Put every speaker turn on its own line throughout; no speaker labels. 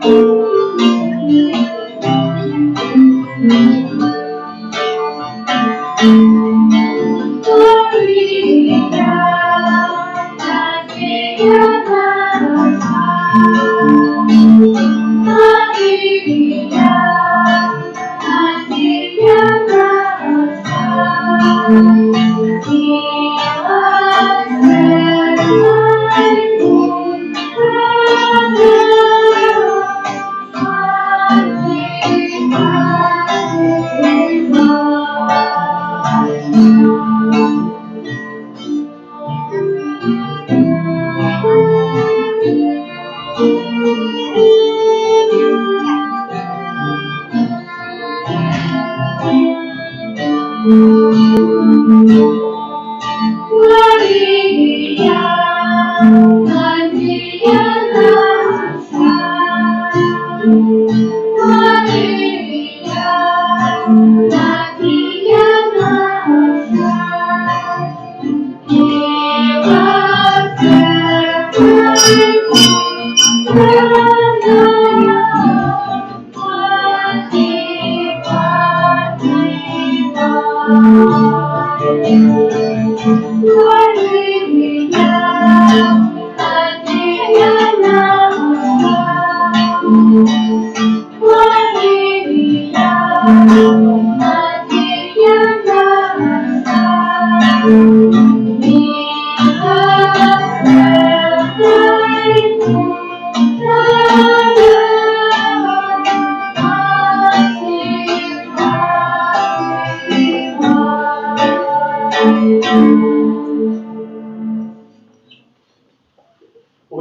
У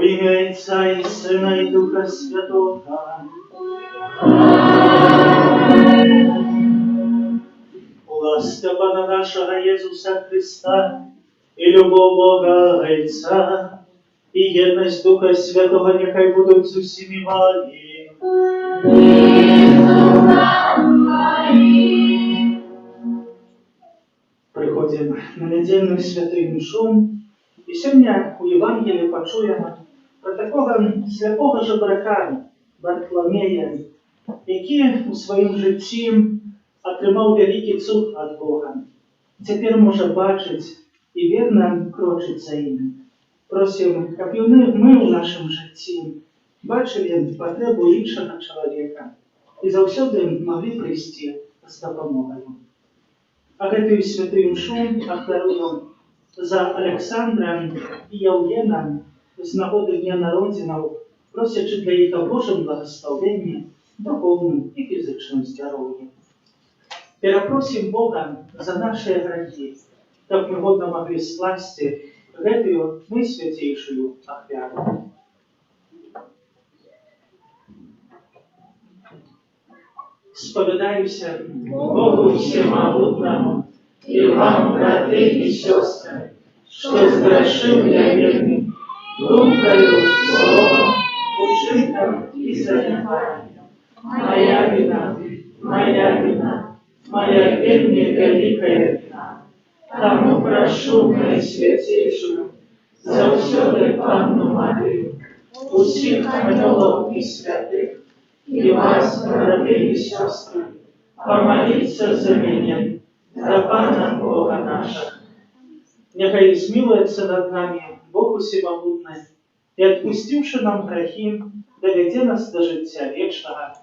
ім'я Отця і Сина і Духа Святого. Ласка Пана нашего Иисуса Христа и любовь Бога Отца и едность Духа Святого нехай будут с усіми вами. Приходим на недельную святую мшу, і сьогодні у Євангелії почуємо про такого слепого жебрака Варфоломея, який у своєму житті отримав великий цуд від Бога. Тепер може бачити і вірно крочить за ним. Просимо, щоб ми у нашому житті бачили потребу іншого чоловіка і завжди могли прийти з допомогою. А гэтую святую мшу ахвяруем за Александра і Євгена з нагоди Дня народзінаў, просячи для їх Божим благословення, духовним і фізичним здоров'ям. Перепросим Бога за наши грехи, щоб ми годно могли скласти гэтую найсвятейшую ахвяру. Сповідаюся Богу Всемогутному и вам, братья и сестры, что сгрешил я верный, думкою, словом, учинком и занятанием. Моя вина, моя вельми великая вина. Тому прошу Наисвятейшую, завсёды Панну Марию, усіх анgelов и святых, и вас, братья и сестры, помолиться за меня, за Пана Бога нашего. Нехай смилуется над нами Бог Всемогутный, и, отпустивши нам грехи, доведе нас до життя вечного.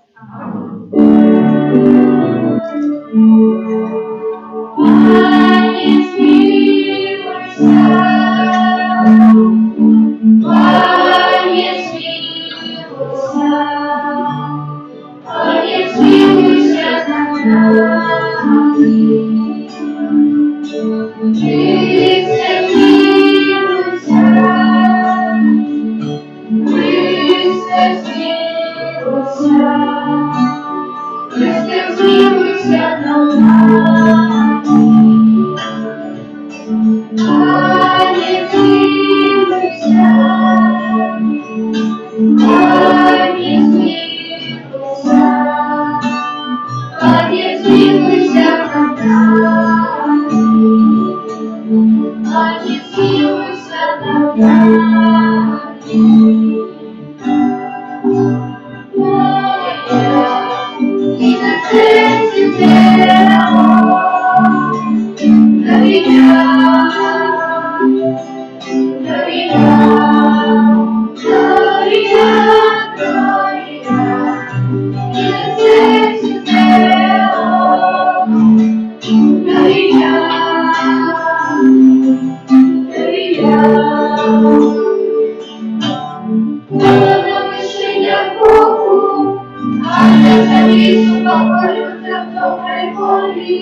Ісу покорюся в добрій волі,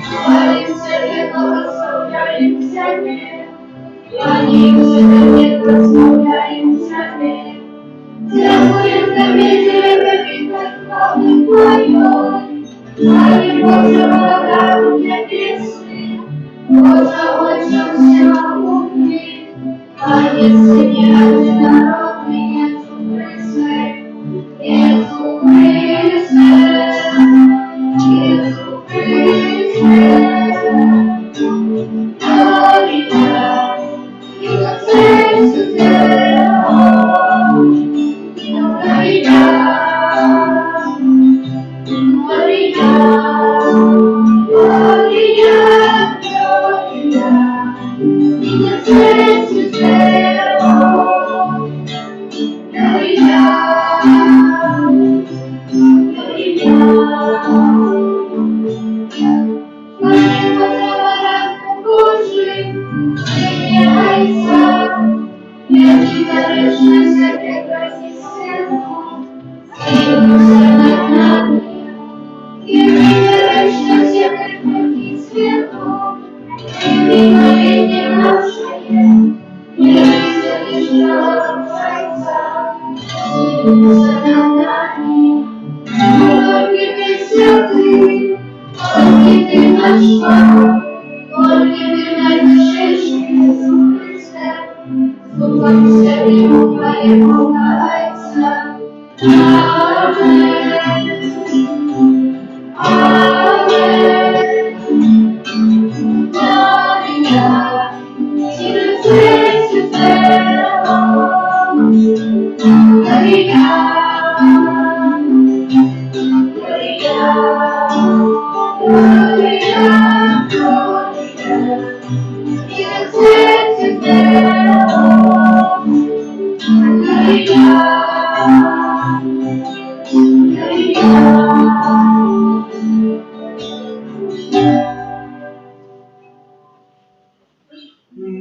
хвалимся і благословляємося ми, кланяємося тобі, прославляємося ми. Дякуємо тобі, Тебе, так славу Твою, славі Божа благодать небесний, Божа Отця всемогутній, Пане Сині одинародний, Єсу Христе, Єсу Христе, Єсу Христе. Глорія, і на серці Твого, Глорія, Глорія, Глорія, Глорія, і на серці Твого, Глорія,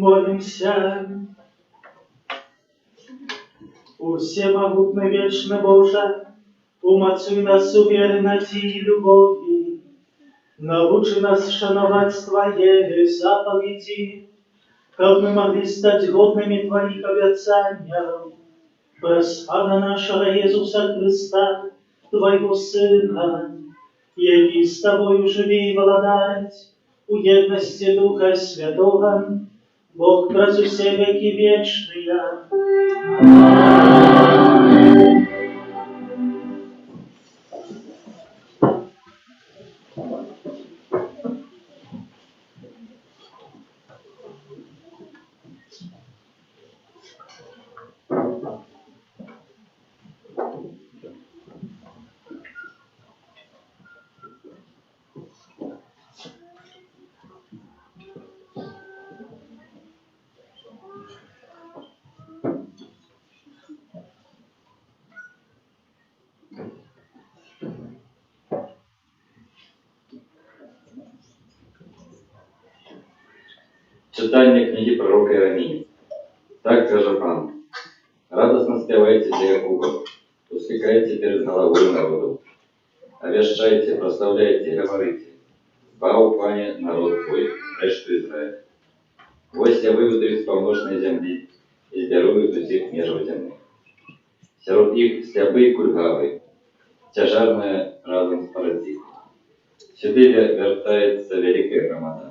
Молимся. Всемогутный, вечный Боже, умацуй нас у веры, надії, любові, научи нас шановать Твои заповеди, как мы могли стать годными Твоих обещаний. Проспана нашего Иисуса Христа, Твоего Сына, який с Тобою живи и владать, у едности Духа Святого, Бог праз усе веки вечные. Аминь.
Читання книги пророка Єремії. Так каже Пан: радостно спевайте для Якуба, ускликайте перед головой народу, овещайте, прославляйте, говорите: «Бау, Пане, народ твой, решту Израиля. Вось я выведу из полночной земли, и сберу их усіх межов земных. Сярод их сляпы и кульгавы, тяжарная разом споротит. Сюды вертается великая громада.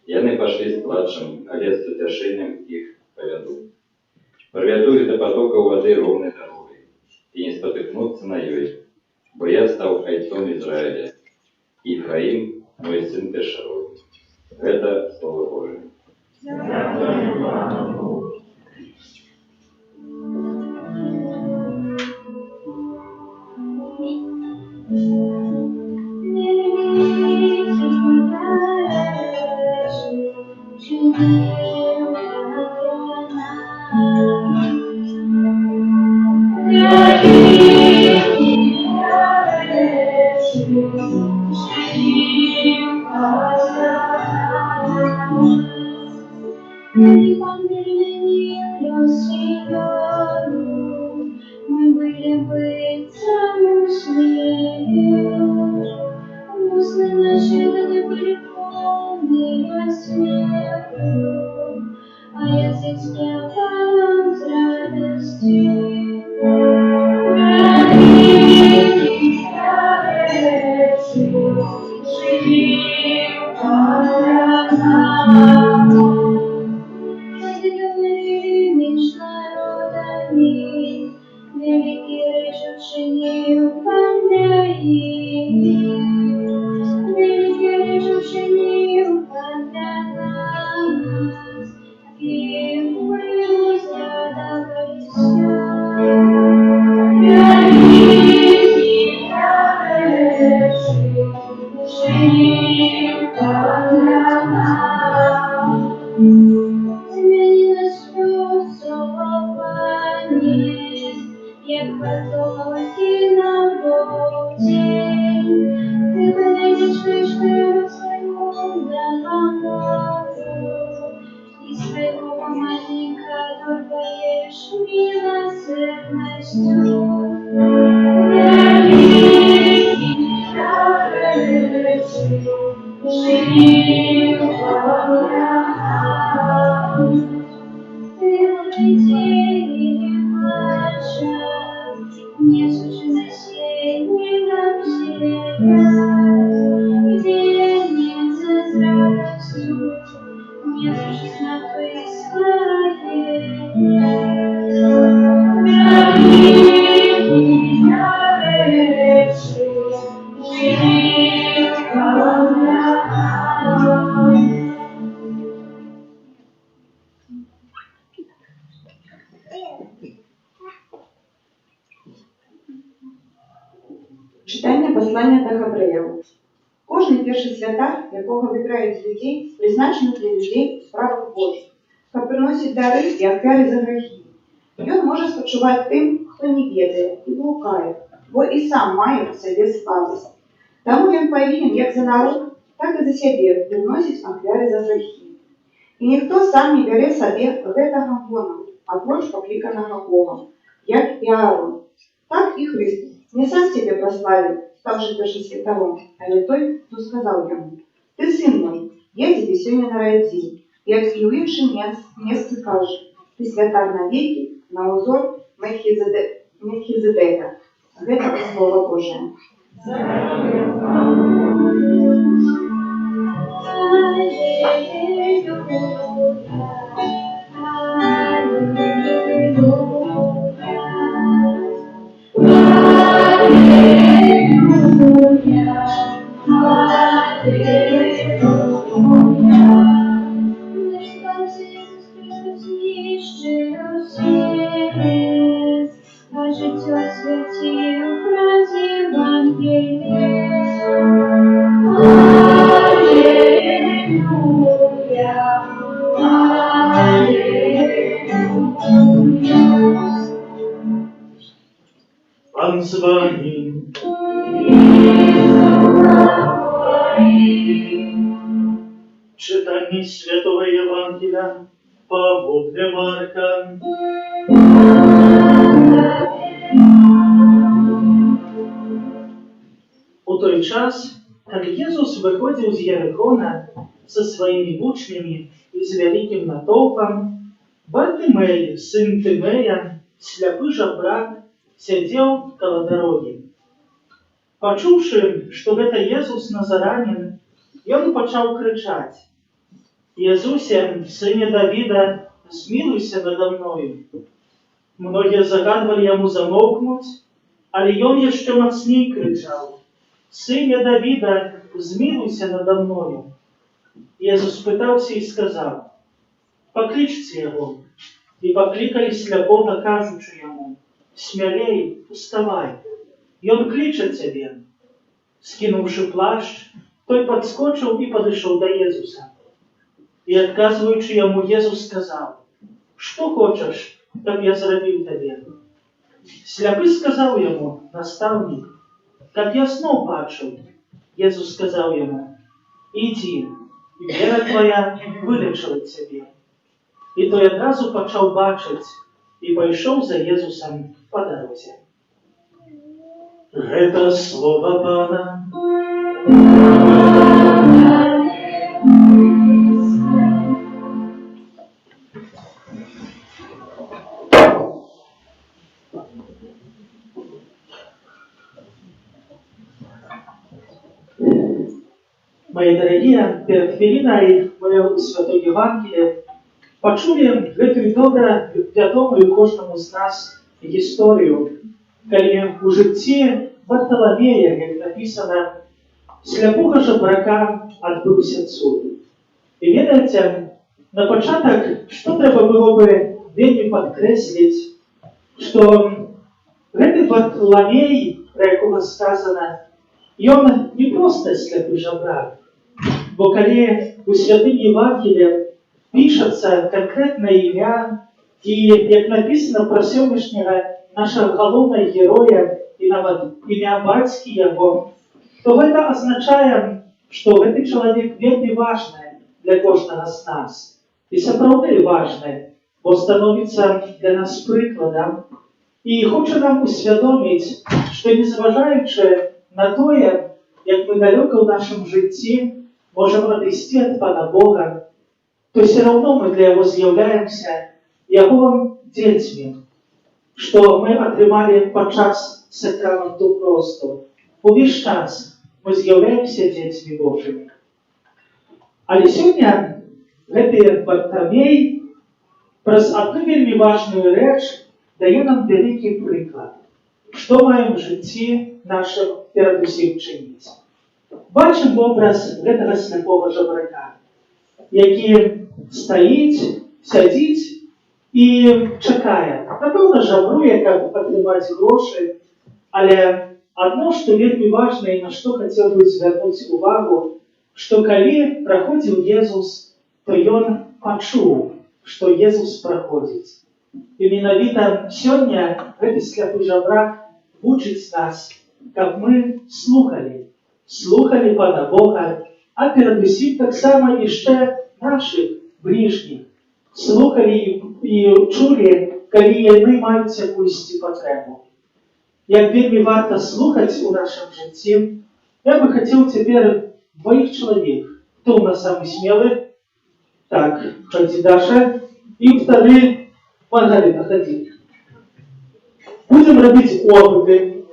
Яны пошли с плачем, а лес с утешением их поведу. Проведу их до потока воды ровной дорогой, и не спотыкнутся на ёй, бо я стал хайцом Израиля, Ифраим, мой сын Пешерой». Это Слово Божие.
Thank you. речі вчинив Пан для їх. Великі речі вчинив Пан для нас. І ми здогадалися. Великі речі вчинив Пан для нас. Змінилось розсовування, як потоки на воді. Ти вийдеш вишнею свою дорогу, і свого помазника торкаєш милосердністю. Великі речі вчинив Пан для нас. Несущий насение нам сеять, денется с радостью, несущий на твои славе. Великие речи вчинив Пан для нас.
Читання послання до Гавриїла. Кожний перший святар, якого вибирають з людей, призначених для людей у справах Божих, хто приносить дари і офяри за грехи. Він може спочивати тим, хто не ведає і блукає, бо і сам має в собі слабость. Тому він повинен як за народ, так і за себе приносить офяри за грехи. І ніхто сам не бере собі гэтага гону, а творч покликаного Богом, як і Аарон, так і Христос. Не сам себе прославил, ставший першосвятаром, але той, кто сказал ему: «Ты сын мой, я тебе сегодня народил, як и у інших мест скажу, ты святар навеки, на узор Мельхизедека». Это Слово Божие.
Пан з вами. Читание Святого Евангелия по Марка. У той час, как Иисус выходил из Ерихона со своими учнями и с великим натовпом, Бартимей, сын Тимея, сляпый жабрак, сидел около дороги. Почувши, что это Иисус Назаранин, он почал кричать: «Иисусе, сыне Давида, змилуйся надо мною». Многие загадывали ему замолкнуть, але он еще мощней кричал: «Сыне Давида, змилуйся надо мною». Иисус пытался и сказал: «Покличьте его». И покликали слепого, кажучи ему: «Смелей, вставай, и он кличет тебе». Скинувши плащ, той подскочил и подошел до Иисуса. И, отказываючи ему, Иисус сказал: «Что хочешь, чтоб я зробил тебе?» Сляпый сказал ему: «Наставник, как я снова бачил». Иисус сказал ему: «Иди, вера твоя вылечила тебе». И той одразу почал бачить и пошел за Иисусом по дороге. Это слово Пана. Мои дорогие, перед хвилиной моего Святого Евангелия почули эту добре відому кожному з нас історію калі у жыцці Варталамея, як напісана, сляпога жабрака адбыўся цуд. І ведаеце, на пачатак, што трэба было бы вельмі падкрэсліць, што гэты Варталамей, пра якога сказана, ён не проста сляпы жабрак, бо калі у святым Евангеліі пішацца канкрэтнае імя, і, як напісана пра сённяшняга нашага галоўнага героя і нават імя бацькі яго, то гэта азначае, што гэты чалавек вельмі важны для кожнага з нас. І сапраўды важны, бо становіцца для нас прыкладам і хоча нам усвядоміць, што незважаючы на тое, як мы далёка ў нашым жыцці можам адысці ад Пана Бога, то все равно мы для яго з'яўляемся яго дзецьмі, што мы атрымалі падчас сакраменту просту. Увесь час мы з'яўляемся дзецьмі Божымі. Але сёння гэты Вартамей праз адну вельмі важную рэч дае нам вялікі прыклад, што маем у жыцці нашым перадусім чыніць. Бачым вобраз гэтага сляпога жабрака, які стаіць, сядзіць і чакае. Напэўна, жабруе, каб атрымаць грошы, але адно, што вельмі важна і на што хацеў бы звярнуць увагу, што калі праходзіў Езус, то ён пачуў, што Езус праходзіць. І менавіта сёння гэты сляпы жабрак вучыць нас, каб мы слухалі Пана Бога, а перадусім таксама яшчэ нашых бліжніх, слухалі і чулі, калі яны маюць якуюсьці патрэбу. Як вельмі варта слухаць у нашым жыцці, я бы хацеў цяпер двоих чалавек. Хто у нас самый смелый? Так, ходи, Даша. И вторые, Маргарита, ходи. Будем робить опыты.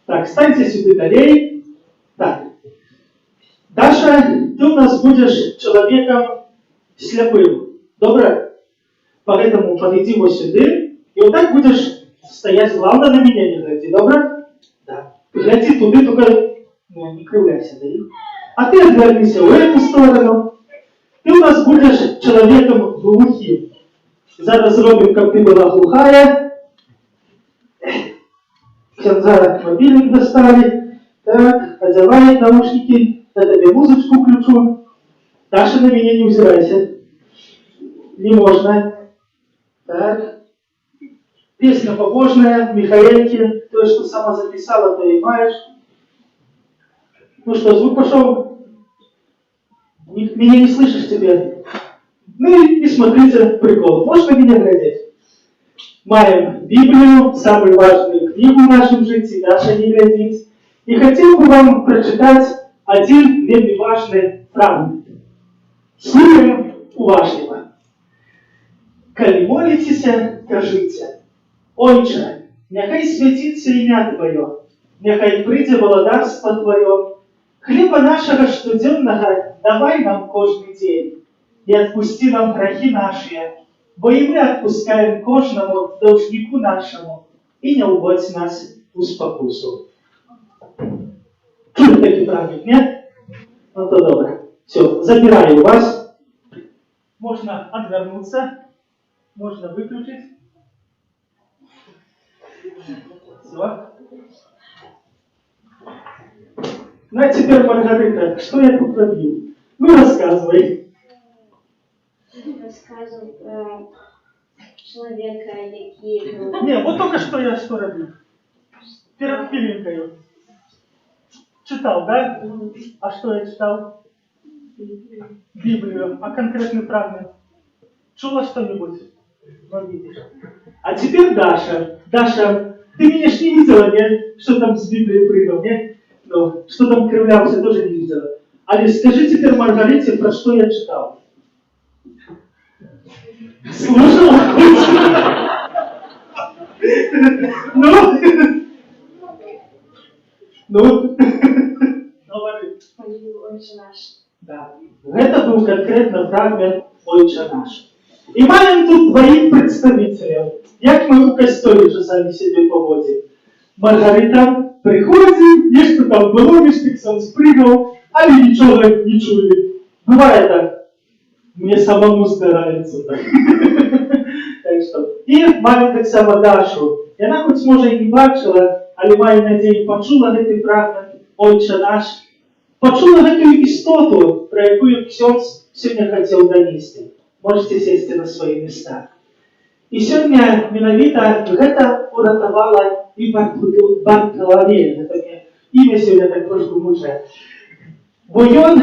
Так, станьте сюда далее. Так. Даша, ты у нас будешь человеком слепым. Добро? Поэтому подойди вот сюда. И вот так будешь стоять. Главное, на меня не гляди. Добро? Да. Гляди туда, только не кривляйся. Да? А ты отвернись в эту сторону. Ты у нас будешь человеком глухим. Зараз зробим, как ты была глухая. Сейчас мобильник достали. Так, одевай наушники. Я тебе музычку включу. Даша, на меня не взирайся. Не можно. Так. Песня побожная, Михаэльки. То, что сама записала, то и маешь. Ну что, звук пошел? Меня не слышишь теперь? Ну и смотрите прикол. Можно меня глядеть? Маем Библию, самую важную книгу в нашем жизни, Даша не глядит. И хотел бы вам прочитать один вельми важный фрагмент. Слухаем уважливо. Коли молитесь, кажите: Отче, няхай святится имя Твое, няхай придзе володарство Твое, хлеба нашего штоденного давай нам каждый день, и отпусти нам грехи наши, бо и мы отпускаем каждому должнику нашему, и не уводь нас в спокусу. Чули такий фрагмент, нет? Ну то добре. Все, забираю вас. Можно отвернуться, можно выключить. Все. Ну а теперь, Маргарита, что я тут пробил? Ну рассказывай.
Рассказывал про человека, який...
Не, вот только что я что робил. Перед пилинкой. Читал, да? А что я читал? Библию. А конкретный фрагмент? Чула что-нибудь? Ну, видишь. А теперь Даша. Даша, ты меня ж не видела, не? Что там с Библией прыгал, не? Ну, что там кривлялся, тоже не видела. Але скажи теперь Маргарите, про что я читал. Слушала? Ну? Ну? Говори.
Отче наш.
Да. Это был конкретно фрагмент Отче наш. И маем тут двоих представителей. Як мы у костёле же сами себе поводим. Маргарита приходить, нечто там було, між тих спригав, але нічого не чули. Буває так. Мені самому збирається так. Так що. І маю так само Дашу. Вона хоч може і не бачила, але маю надію, почула цей фрагмент «Отче наш», почула цю істоту, про яку Ксьонс сьогодні хотів донести. Можете сісти на свої місця. І сьогодні менавіта гэта уратавала і Бартоломея. Ім'я сьогодні так трошки мучає. Бо ён,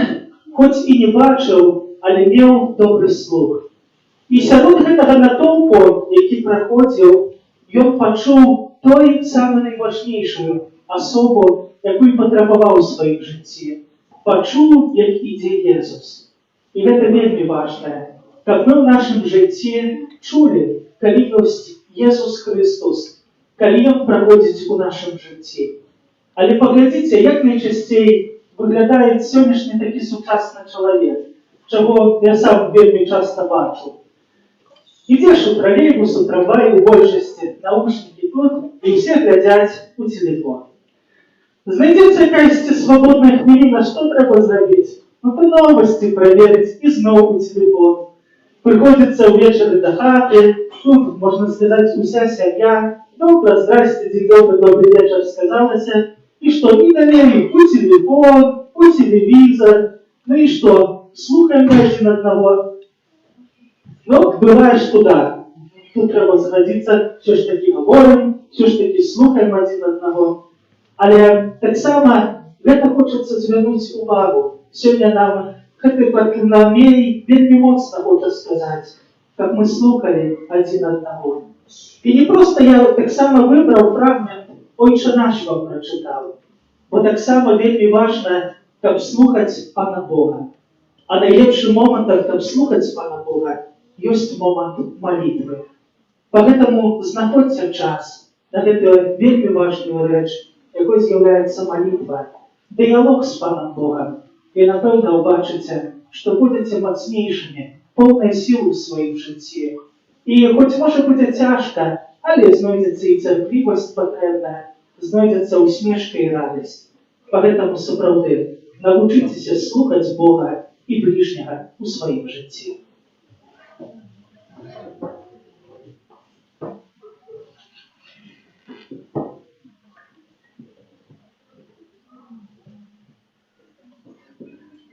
хоч і не бачив, але меў добры слух. І сярод гэтага натоўпу, які праходзіў, ён пачуў той самую найважнейшую асобу, якую патрабаваў у сваім жыцці. Пачуў, як ідзе Езус. І гэта вельмі важнае, каб мы ў нашым жыцці чулі, калі ёсць Езус Христос, калі Ён праходзіць у нашым жыцці. Але паглядзіце, як найчасцей выглядае сённяшні такі сучасны чалавек, чаго я сам вельмі часта бачу. Ідзеш у тралейбус, у трамвай, у большасці, наушнікі тут, і ўсе глядзяць у телефон. Знайдзецца якаясьці свабодная хвіліна, што трэба зрабіць? Ну, то новости праверыць і зноў у телефон. Прыходзіцца ўвечары да хаты, тут, можна сказаць, уся сям'я. Добра, здрасце, дзень добрый вечар сказалася. І што, і далей у телефон, у телевізор. Ну і што, слухаем адзін аднаго. Ну, бывае, што да. Тут трэба згадзіцца, все ж такі гаворым, все ж такі слухаем адзін аднаго. Але таксама гэта хочацца звярнуць увагу. Сёння нам гэты Барталомей вельмі моцна хоча сказаць, каб мы слухалі адзін аднаго. І не проста я таксама выбраў фрагмент «Отче наш» вам прачытаў, бо таксама вельмі важна, каб слухаць Пана Бога. А найлепшым момантам, каб слухаць Пана Бога, ёсць момант малітвы. Поэтому знаходзьце час на гэтую вельмі важную рэч, якой з'яўляецца малітва, дыялог з Паном Богом. І, напэўна, убачыце, што будзеце мацнейшымі, поўныя сілы ў сваім жыцці. І хоць можа будзе цяжка, але знойдзецца і цярплівасць патрэбная, знойдзецца усмешка і радасць. Поэтому сапраўды навучыцеся слухаць Бога і бліжняга ў сваім жыцці.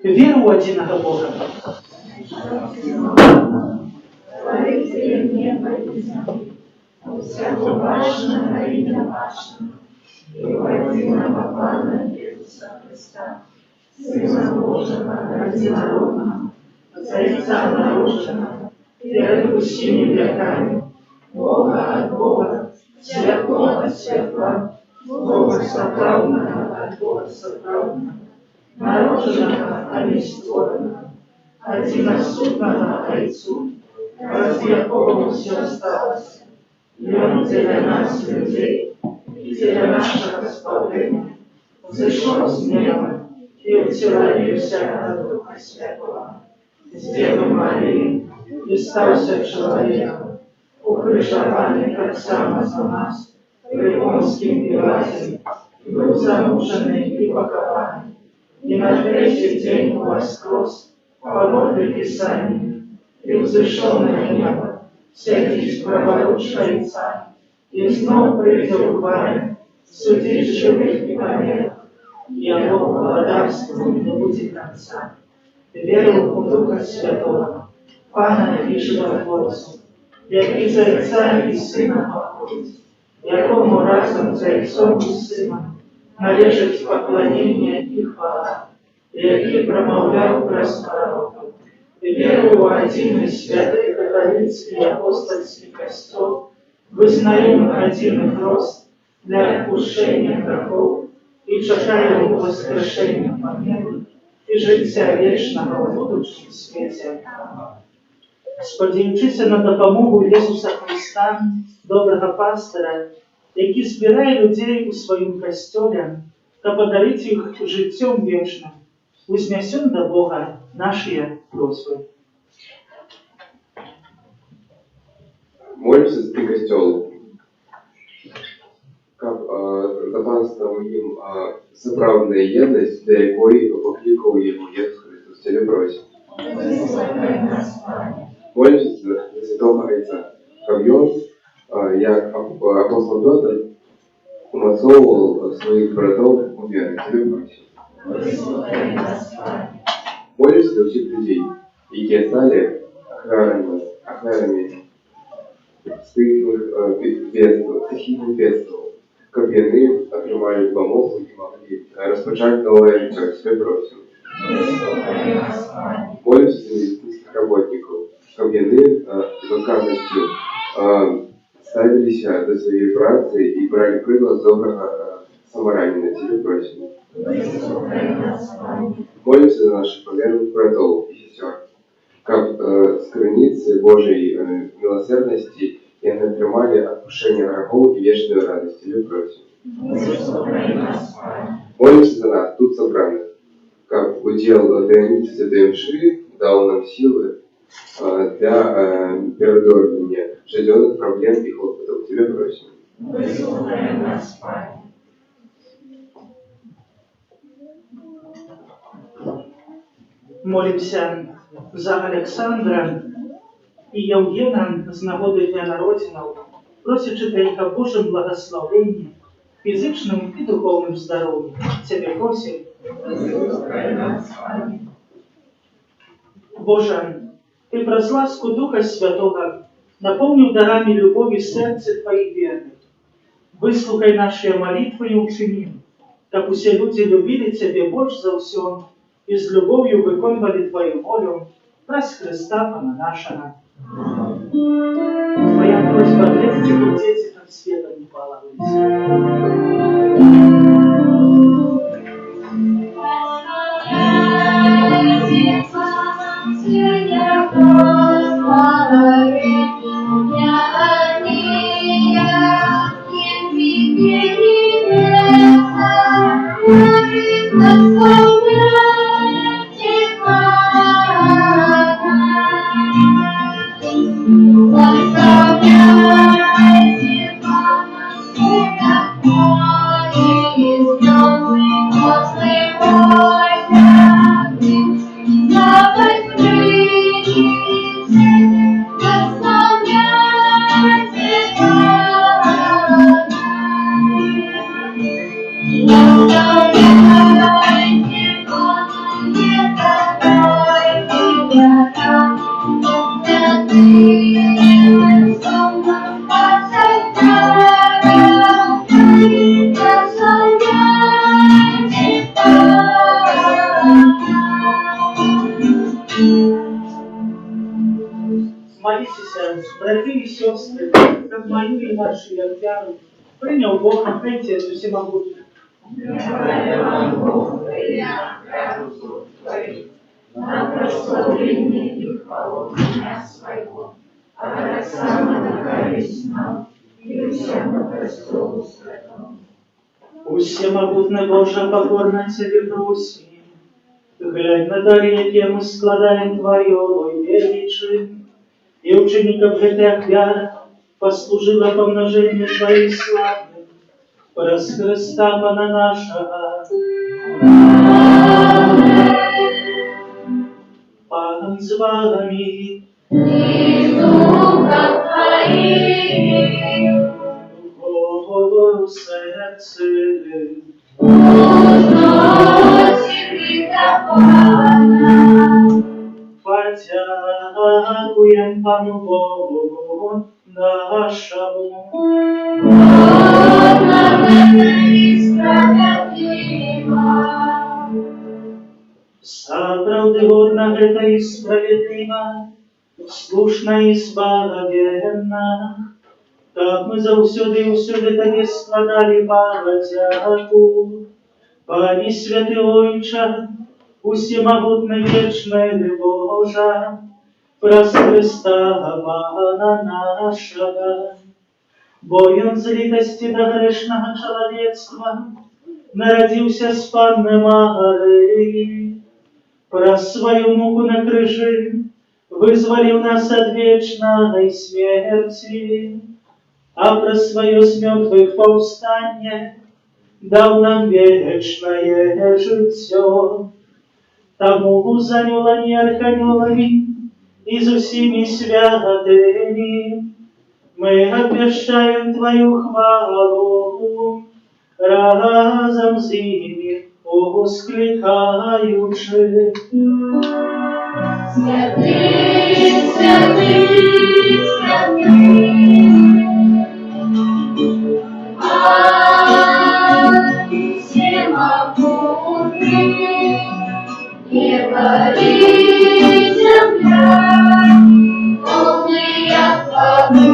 Веру у одиного Бога.
Творитель неба и земли, всего важного и неважного, и в единого Пана Иисуса Христа, Сына Божьего, единородного, Отца наружного, перед всеми веками, Бога от Бога, светлого от светла, Бога сокровенного от Бога сокровенного, народженного, а не створенного, одиносудного Отцу, ради якого все осталось, и Он для нас, людей, и для нашего спасения, взошел с неба и утелился от Духа Святого, с Девой Марией, и стался человеком, укрыжованный так само за нас, при Понским Пилате, был замученный и похованный, и на третий день воскрес по воле Писания, и взошел на небо, сядет праворуч Отца, и снова придет в хвале, судить живых и померных, Его благодарству не будет конца. Верил у Духа Святого, Пана и Животворцу, який за Отца і Сина походить, якому разом за Отцом і Сином належить поклонение и хвала, який промовляв през пророков. Веру в один и святый католицкий апостольский костел, вызнаем один их рост для отпущения грехов и чекаем воскрешения помилуй и життя вечного в будущем свете. Сподіваючися на допомогу Ісуса Христа, доброго пастора, який збирає людей у своєму костьолі та подарить їх життям вічним, вознесем до Бога наші просьби.
Молимся за три костела. каб за панством їм справна єдність, для якої покликав його Єсус Христос. Тебе просим. Молимся за святого Отца, каб він, як апостол Петр, умацовував своїх братів у вірі. Тебе просим. Молимся за всіх людей, які стали ахвярами стихійних бедствий, каб вони отримали допомогу і могли розпочати нове життя. Тебе просим. Молимся за медицинских работников, каб вони з відказністю ставилися до своєї праці і брали приклад з доброго самарянина. Тебе просим. Молимся за наших поверенных братов и сестер, каб с границы Божьей милосердности и они отримали отпущение грехов и вечную радость. Тебе просим. Молимся за нас, тут собранных, как удел Диониса Святой Мши дал нам силы для преодоления жизненных проблем и хлопотов. Тебе просим.
Молимся за Олександра і Євгена з нагоди Дня народзінаў, просячи для їх Божим благословенням, фізичним і духовним здоров'ям. Тебе просим. Боже, Ты праз ласку Духа Святого наполнил дарами любови сердце Твоих верных. Выслухай наши молитвы и учини, как усе люди любили Тебе больше за все и с любовью выконывали Твою волю, праз Христа Пана нашего. Твоя просьба для Тебя, дети, как светом не Молитесь, братья и сестры, как мою и вашу Ягвяру, принял Бог на Отец Всемогутний.
На прославление и хвалу меня своего, а Оксана на корысть нам и всем престолу святому.
Всемогутный Боже, покорно Тебе просим, глянь на дары, які ми складаем Твоей величи, и учеников гэтых вяр послужила помножению Твоей славы, праз Христа Пана нашего. Пан с вами,
И духом Твоим,
Духову сердце,
возносим и Пана.
подякуем Пану Богу нашему. Сапраўды годна гэта і справядліва, слушна і спагадзенна, каб мы заўсёды і ўсюды Табе складалі падзяку. Пане святы Ойча, усемагутны вечны Божа, праз Христа Пана нашага, бо Ён з літасці да грэшнага чалавецтва нарадзіўся з Панны Марыі, праз сваю муку на крыжы вызваліў нас ад вечнай смерці, а про свое с мертвых повстание дал нам вечное життё. Тому заняло не арханелами и за всеми святыми мы обещаем Твою хвалу, разом с ними воскликаючи.
Святый, святый, святый, всемогутный, небо и земля, полные хвалы,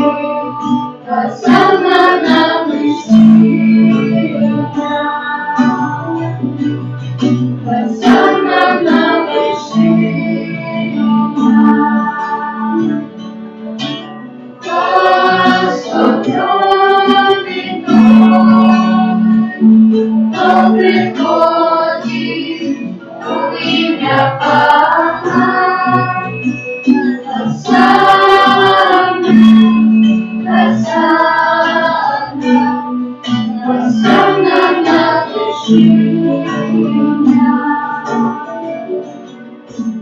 Госанна на высотах, Госанна на приходит имя Папа, Госанна, Госанна, Госанна на вершинах,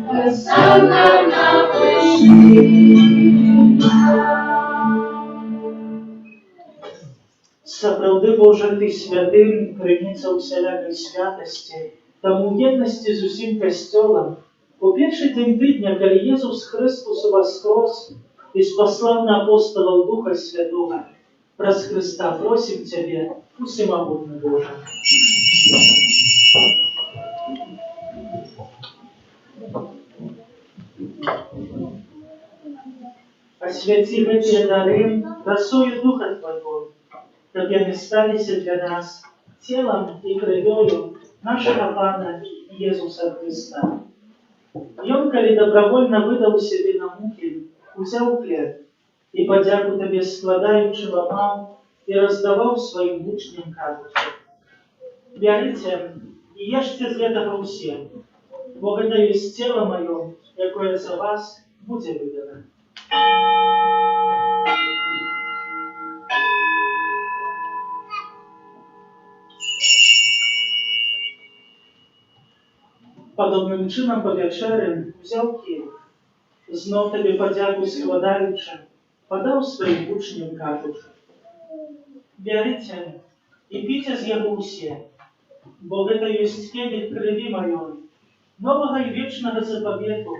Госанна на вершинах.
Сапраўды, Боже, Ты святым, крыніца усялякай святасці, таму єднасці з усім касцёлам у першы дзень тыдня, калі Езус Христус воскрос і спаслаў на апостолаў Духа Святога, праз Христа просім Цябе, усемагутны Боже. Асвяці гэтыя дары расою Духа Твайго, каб яны сталіся для нас целам і крывёю нашага Пана Езуса Христа. Ён, калі добровольно выдаў сябе на мукі, узяў хлеб і падзяку Табе складаючы ламаў і раздаваў сваім вучням, кажучы: «Бярыце і ешце з гэтага ўсе, бо гэта ёсць цела маё, якое за вас будзе выдана». Падобным чынам па вячэры узяў кіль, зноў Табе падзяку складаючы, падаў сваім вучням, кажучы: «Бярыце і піце з яго ўсе, бо гэта ёсць келіх крыві маёй, новага і вечнага запавету,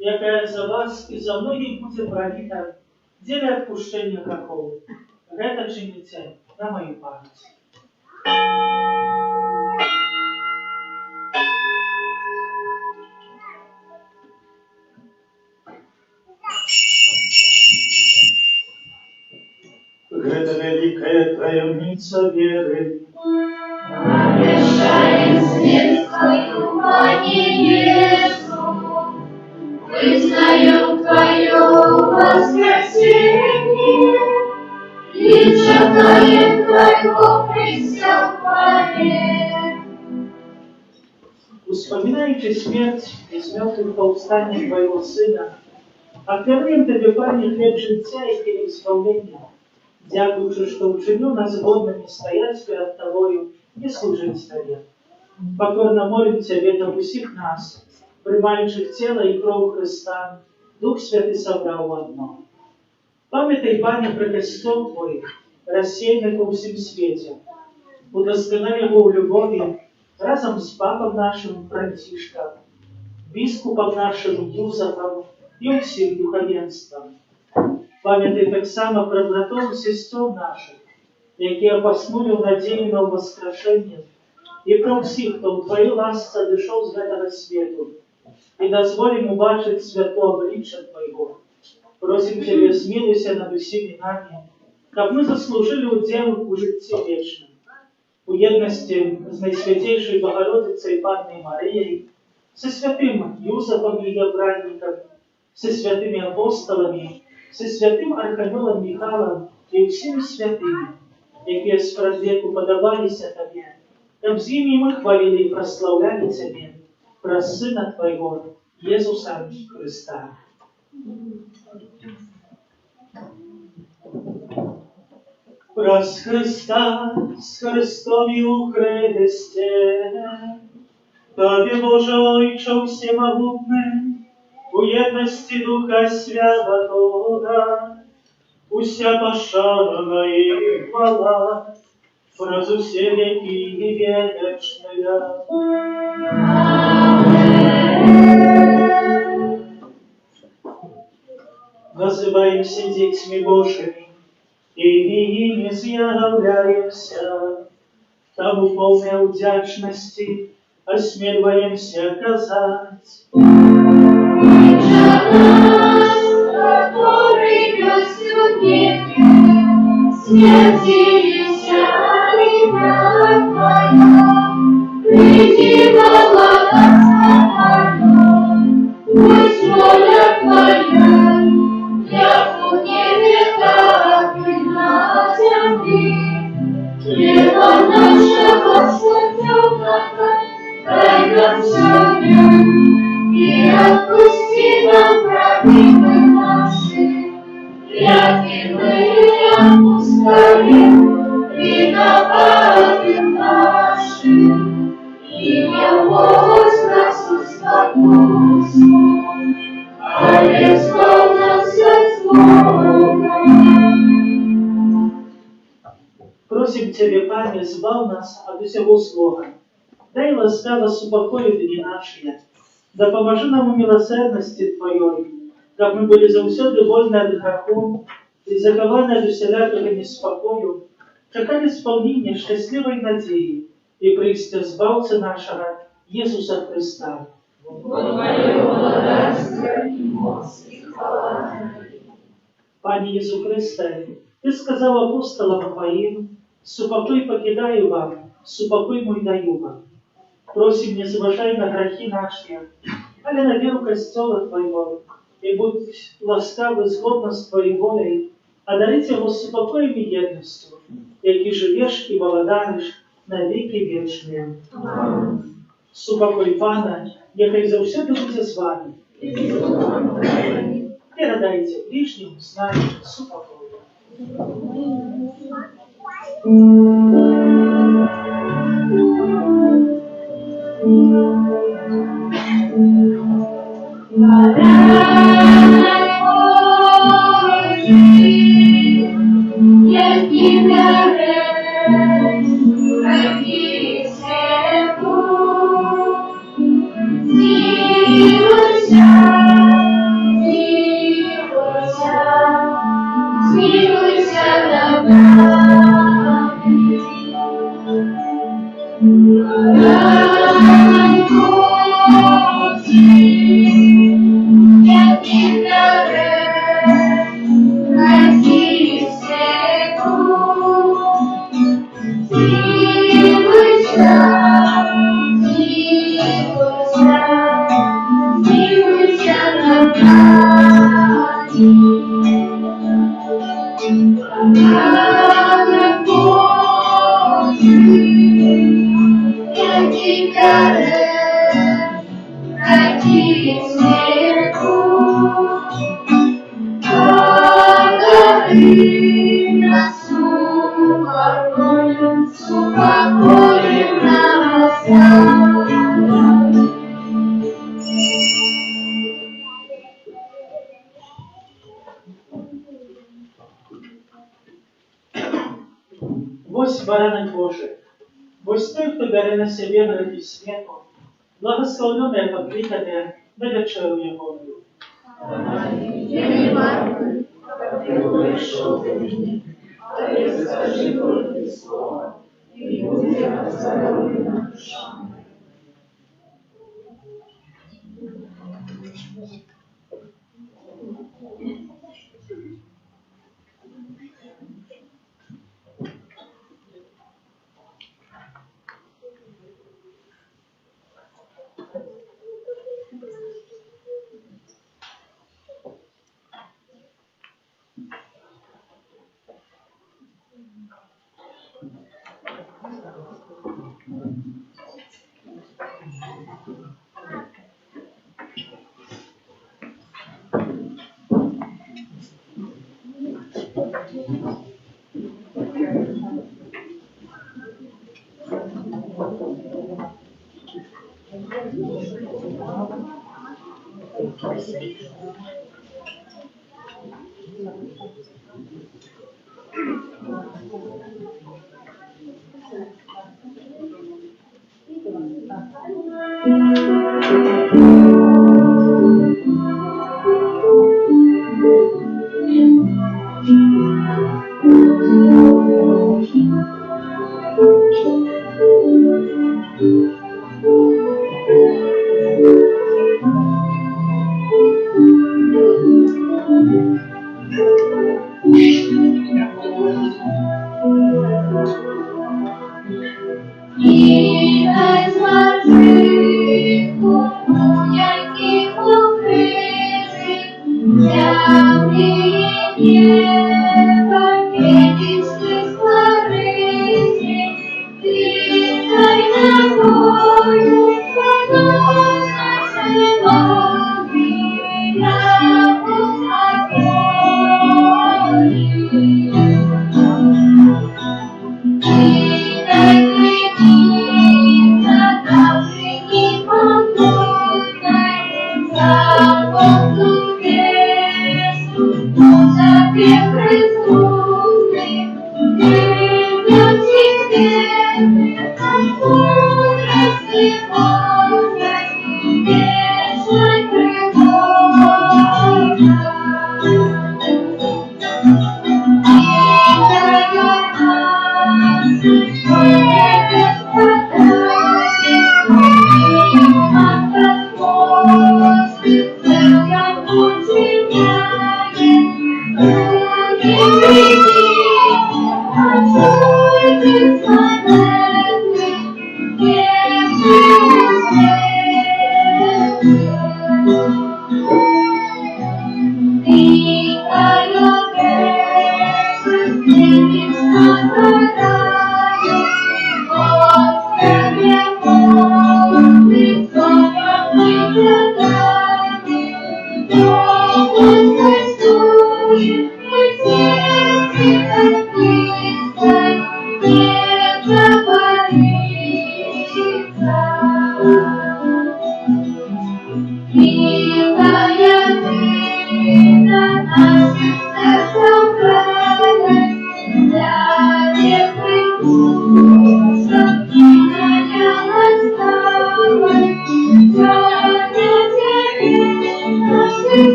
якая за вас і за многіх будзе праліта дзеля адпушчэння грахоў. Гэта чыніце на маю памяць». Гэта вялікая таямніца веры.
Обещаем смерть Твою, Пане Иису, вызнаем Твое воскресение и чекаем Твоего присягания.
Успоминаючи смерть и с мертвых повстания Твоего Сына, отвернем Тебе, Пане, хлеб життя и хлеб исполнения, дякуючи, что учинил нас годными стоять перед Тобою и служить Тебе. Покорно молим Тебе, да усіх нас, приймаючих тело и кровь Христа, Дух Святый собрал в одно. Памятай, Пане, про костел Твой, рассеянный по всем свете, удосконали его в любови разом с папом нашим Франтишком, біскупом нашим Юзефом и всем духовенством. Памятай так само про братов и сестер наших, якія поснули в надею на воскрешение, и про всех, кто в Твоей ласце дышал с этого свету, и дозволим убачить святло обличия Твоего. Просим Тебе, смилуйся над усими нами, как мы заслужили удел у житті вечном, у єдності з Найсвятейшей Богородицей Панной Марией, со святым Юзефом и Евранником, со святыми апостолами, со святым Архангелом Михайлом и всеми святыми, якія спрадвеку падабаліся Табе, каб з імі мы хвалили и прославляли Тебе, праз Сына Твоего, Иисуса Христа. Раз Христа з Христом і у Христі, Тобі, Боже Ойче всемогутний, у єдності Духа Святого, уся пошана і хвала, раз усе веки вечная. Называемся детьми Божьими, и ими з'являемся. Тому полной вдячности осмеливаемся казать.
Который пёсью небе, святилися имя Твое, приди благодатство Твое, пусть воля Твоя, як у небе, так и на земле. Хлеба нашего насущного дай нам сегодня, и отпусти нам провины наши, як и мы отпускаем виноватым нашим. И не вводь нас в искушение, а избавь нас от злого.
Просим Тебе, Пане, избав нас от всего злого. Дай ласкаво супокою дни наши. Да поможи нам у милосердности Твоей, как мы были завсёды вольны от греху и закованы от усялякого неспокою, чекали исполнения счастливой надеи и приисти избавца нашего Иисуса Христа.
Твое благодарство и мощь и хвала.
Пане Иисус Христе, Ты сказал апостолам Твоим: «Супокой покидаю вам, супокой мой даю вам». Просим, не завышай на грехи наши, але на веру костела Твоего, и будь ласкавы згодно с Твоей волей, одарить его супокоем и едностью, які живеш і володариш на віки вічні. Супокой Пана, який завсёды буде з вами. Передайте ближнім з нами супокою. Вось баранок Божий, вось той, хто бере на себе грехи світу, благословлений покликати на вечеру Його.
Я не могу, ты пришел ко мне, а я скажи только слово, и будет оздоровлена душа моя.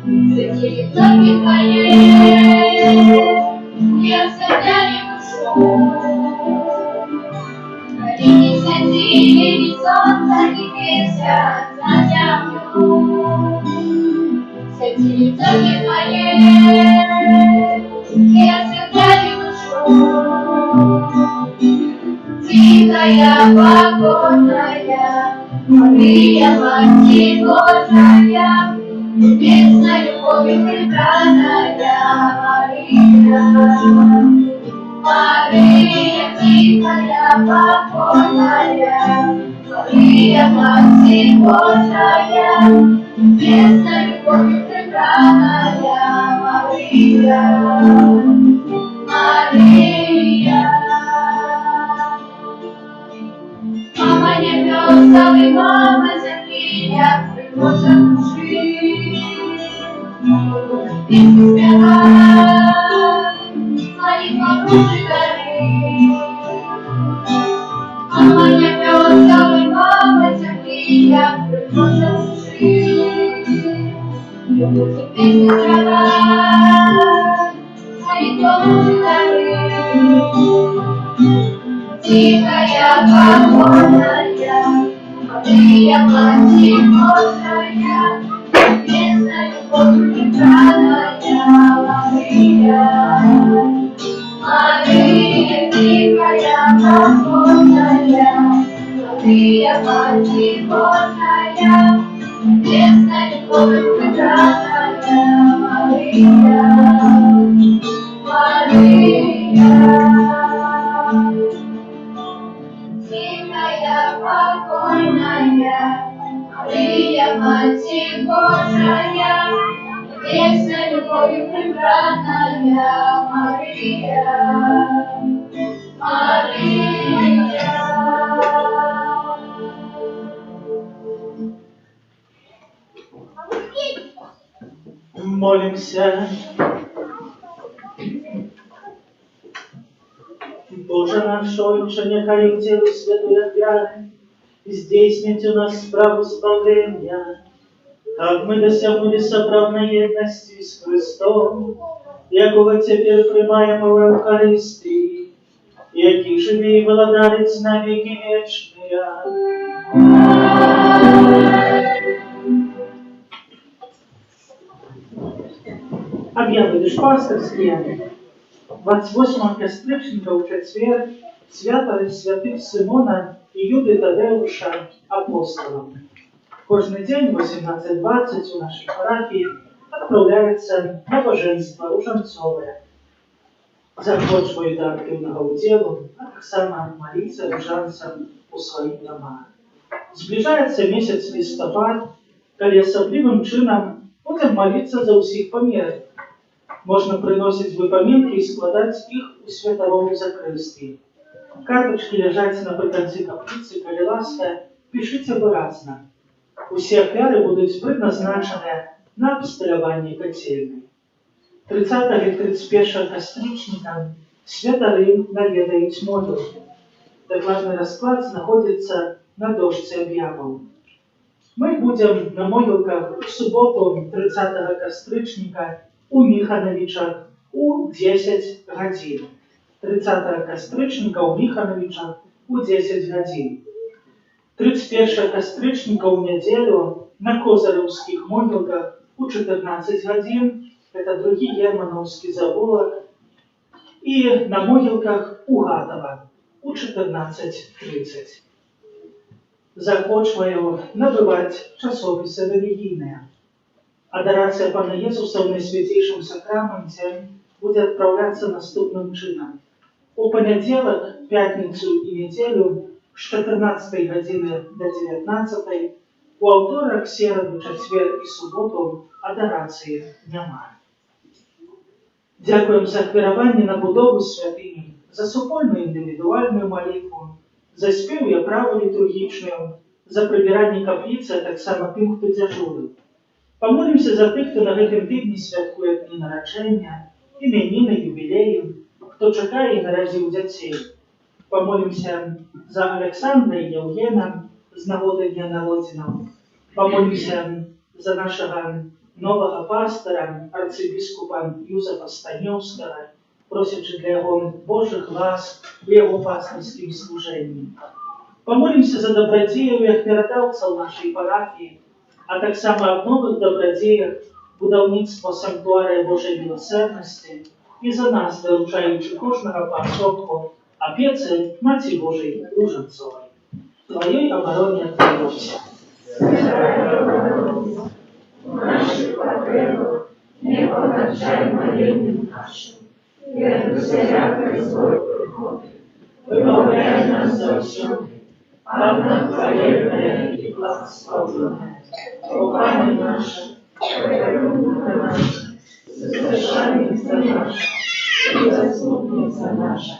Святили церкви Твоей, я святяне душу. Родители святили, и солнце теперь свят за землю. Святили церкви Твоей, я святяне душу. Тихая, покорная, Мария, Мать Божия, небесной любовью прибранная Мария. Мария, тихая, покорная, Мария, Мать Божия, небесной любовью прибранная Мария. Мария. Мама небесов и мама земли, я приношу души. Песни спевай, молитва души гори. Мама небесов и мама земли, я приношу души. Песни спевай, молитва души гори. Тихая, покорная, Мария, Мать Божия, небесной любовью прибранная Мария. Мария, тихая, покорная, Мария, Мать Божия, небесной любовью прибранная Мария. Мария. Тихая, покорная, Мария, Мать Божия, небесной любовью прибранная Мария. Мария.
Молимся. Боже наш Отче, нехай в Тебе святої віри здійснить у нас справу спасения, как мы досягнули соправной едности с Христом, якого теперь приймаємо в Евхаристии, який живе и владарить на веки вечные. Объявы душпастерские. 28 кастричника в четверг свято святых Симона и Юды Тадеуша апостолов. Кожный день в 18:20 у нашей парафии отправляется набоженство ружанцовое. Захочваю до активного удела, а так само молиться ружанцам у своих домах. Зближается месяц листопад, коли особливым чином будем молиться за усіх померлых. Можно приносить выпоминки и складать их у святого закрестия. Карточки лежать наприкінці каплиці, коли ласка, пишите виразно. Усі ахвяри будуть предназначені на обстрілювання котельної. 30 і 31 кастричника святарі наведають молитву. Докладний розклад знаходиться на дошці об'явів. Ми будемо на могилках в суботу 30 кастричника у Михановича у 10 годин. 30 кастричника у Михановича у 10 годин. 31 кастричника у неделю на Козыревских могилках у 14 годин. Это другие Германовский завулок. И на могилках у Гатова у 14:30. Захочваю набывать часописи религійні. Адорация Пана Иисуса в Наисвятейшем Сакраменте будет отправляться наступным чином. У понедельник, пятницу и неделю с 14 годины до 19, у вторник, середу, четверг и суботу адорации нема. Дякуємо за хвірування на будову святині, за супольну індивідуальну молитву, за спів і оправу літургічну, за прибирання каплиці, а так само тим, хто дежурив. Помолимся за тих, хто на гэтым тижні святкує дні народження, іменини, юбілеї, хто чекає і наразив дітей. Помолимся за Олександра і Євгена з нагоди дня народження. Помолимся за нашого нового пастора, арцибіскупа Юзефа Станьовського, просячи для його Божих ласк у його пастирськім служенні. Помолимся за добродеїв як передавців нашої парафії, а так само об нових добродеях будівництва санктуарія Божої милосердності і за нас, виручаючи кожного поособку, опеці Маті Божої Руженцової. Твоей обороне отдаемся.
В наших потребах не помогай молением нашим, и от всякой злой приходы. Выбавляй нас за все, благословенная и благословенная. Руками наши, рука наша, совершенница наша, и заступница наша,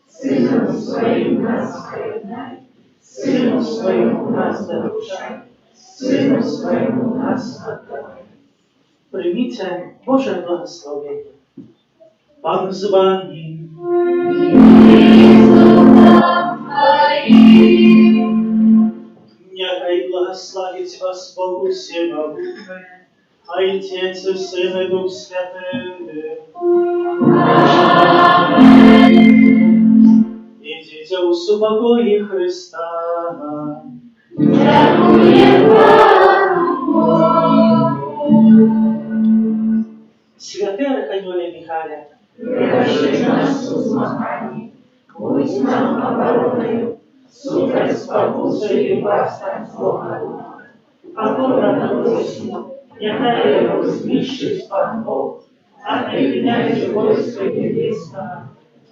Сыном Своим нас скорбнай, Сыну Своему нас доручай, Сыну Своему нас отдавай.
Примите Божие благословение. Пан з вами. Нехай благословить вас Бог Всемогутний, Отец и Сын и Дух Святый. Идите у супокои Христа. Святый Архангеле Михаиле,
Прикажи нас у змаганні, будь нам обороною, сударь спокуси і властям злого духа. А добра просимо, нехай його знищить Пан Бог, а не князь войска небесного,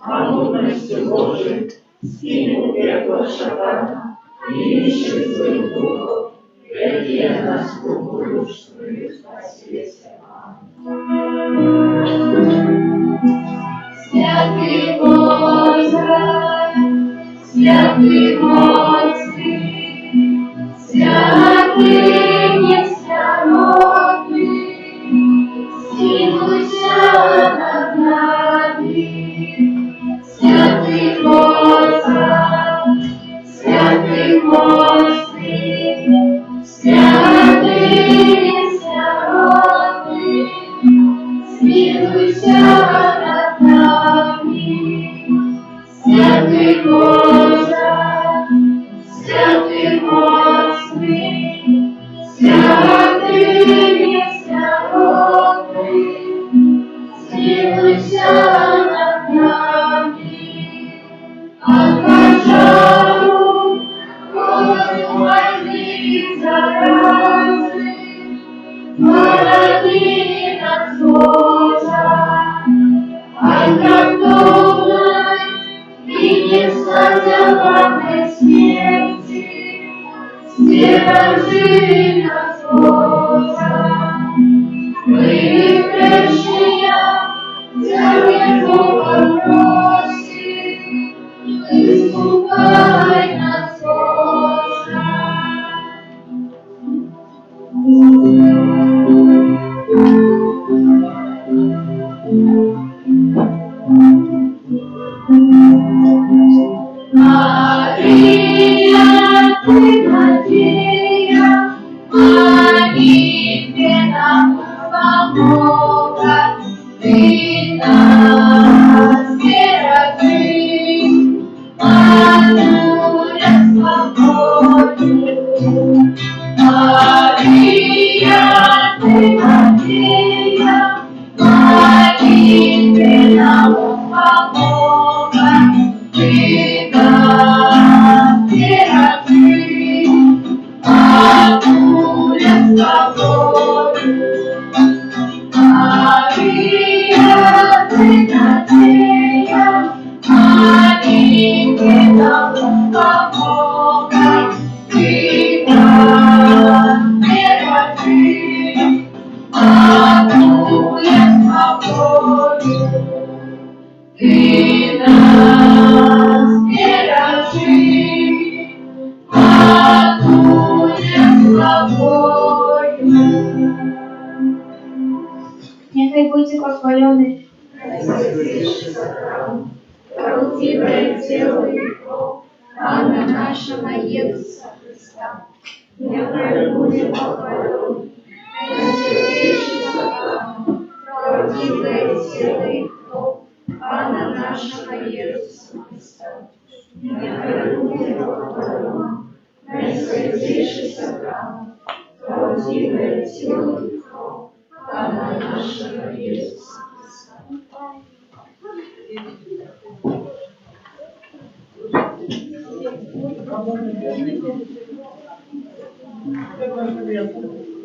а мудростью Божией скинь у пекло шатана и ищи злых духов, які нас побудушную спасися. Святый Боже, святый Господи, святый несъяродный, смилуйся над нами. Святый Боже, святый Господи, святый несъяродный, смилуйся над нами. Святый Боже, святый Господи, святый несъяродный, смилуйся над нами. От пожару, голоду, войны и заразы, хвороби нас, Боже, от греховной и несказанной смерти, стережи нас, Боже. Мы прежние, Тебе Бога просим, искупай нас, Боже. Мария, ты надея, молитве нам помога, ты нас бережи, Матуля свободу. Мария, ты надея, молитве нам помога, ты нас бережи, Матуля свободу. Мария, ты надея, молитве нам помога, ты нас бережи, Матуля свободу. Ты нас бережи, Матуля свободу.
Нехай будьте похвалены.
Правдивое тело и кровь Пана нашего Иисуса Христа, нехай будет похвален, правдивое тело и кровь Пана нашего Иисуса Христа, непорочное Богородица, наисвятейший собрал, правдивое тело и кровь Пана нашего Иисуса Христа.
Thank you.